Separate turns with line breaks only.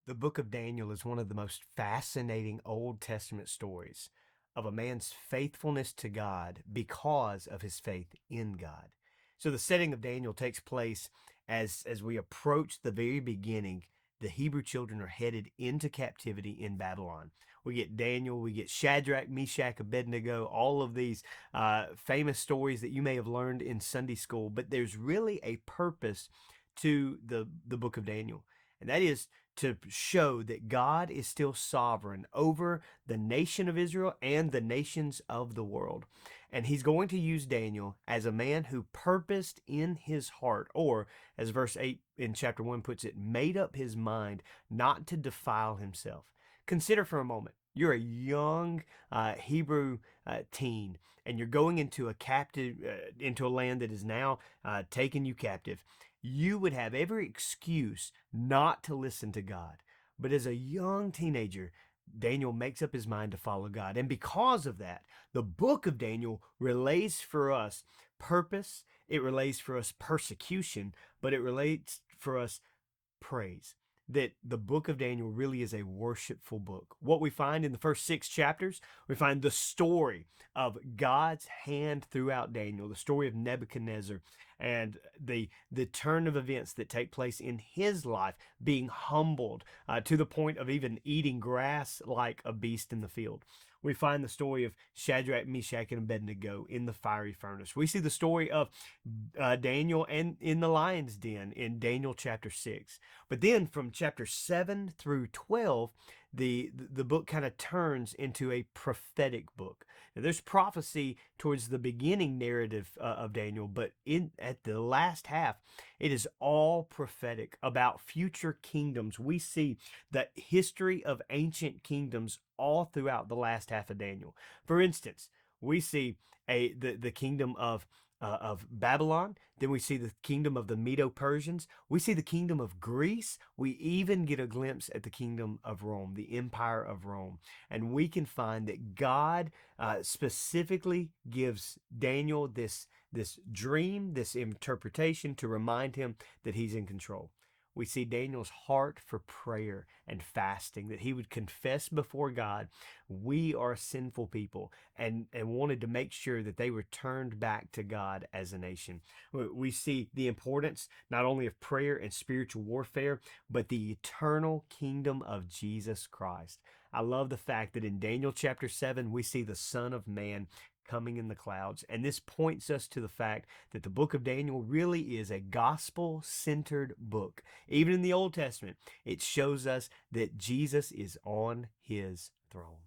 The book of Daniel is one of the most fascinating Old Testament stories of a man's faithfulness to God because of his faith in God. So the setting of Daniel takes place as we approach the very beginning. The Hebrew children are headed into captivity in Babylon. We get Daniel, we get Shadrach, Meshach, Abednego, all of these famous stories that you may have learned in Sunday school, but there's really a purpose to the book of Daniel, and that is to show that God is still sovereign over the nation of Israel and the nations of the world. And he's going to use Daniel as a man who purposed in his heart, or as verse 8 in chapter 1 puts it, made up his mind not to defile himself. Consider for a moment. You're a young Hebrew teen, and you're going into into a land that is now taking you captive. You would have every excuse not to listen to God. But as a young teenager, Daniel makes up his mind to follow God. And because of that, the book of Daniel relays for us purpose, it relays for us persecution, but it relates for us praise. That the book of Daniel really is a worshipful book. What we find in the first 6 chapters, we find the story of God's hand throughout Daniel, the story of Nebuchadnezzar, and the turn of events that take place in his life, being humbled to the point of even eating grass like a beast in the field. We find the story of Shadrach, Meshach, and Abednego in the fiery furnace. We see the story of Daniel and in the lion's den in Daniel chapter 6. But then from chapter 7 through 12, the book kind of turns into a prophetic book. Now, there's prophecy towards the beginning narrative of Daniel, but at the last half, it is all prophetic about future kingdoms. We see the history of ancient kingdoms all throughout the last half of Daniel. For instance, we see the kingdom of Babylon. Then we see the kingdom of the Medo-Persians. We see the kingdom of Greece. We even get a glimpse at the kingdom of Rome, the empire of Rome. And we can find that God specifically gives Daniel this dream, this interpretation to remind him that he's in control. We see Daniel's heart for prayer and fasting, that he would confess before God, we are sinful people, and wanted to make sure that they returned back to God as a nation. We see the importance not only of prayer and spiritual warfare, but the eternal kingdom of Jesus Christ. I love the fact that in Daniel chapter 7, we see the Son of Man coming in the clouds. And this points us to the fact that the book of Daniel really is a gospel-centered book. Even in the Old Testament, it shows us that Jesus is on his throne.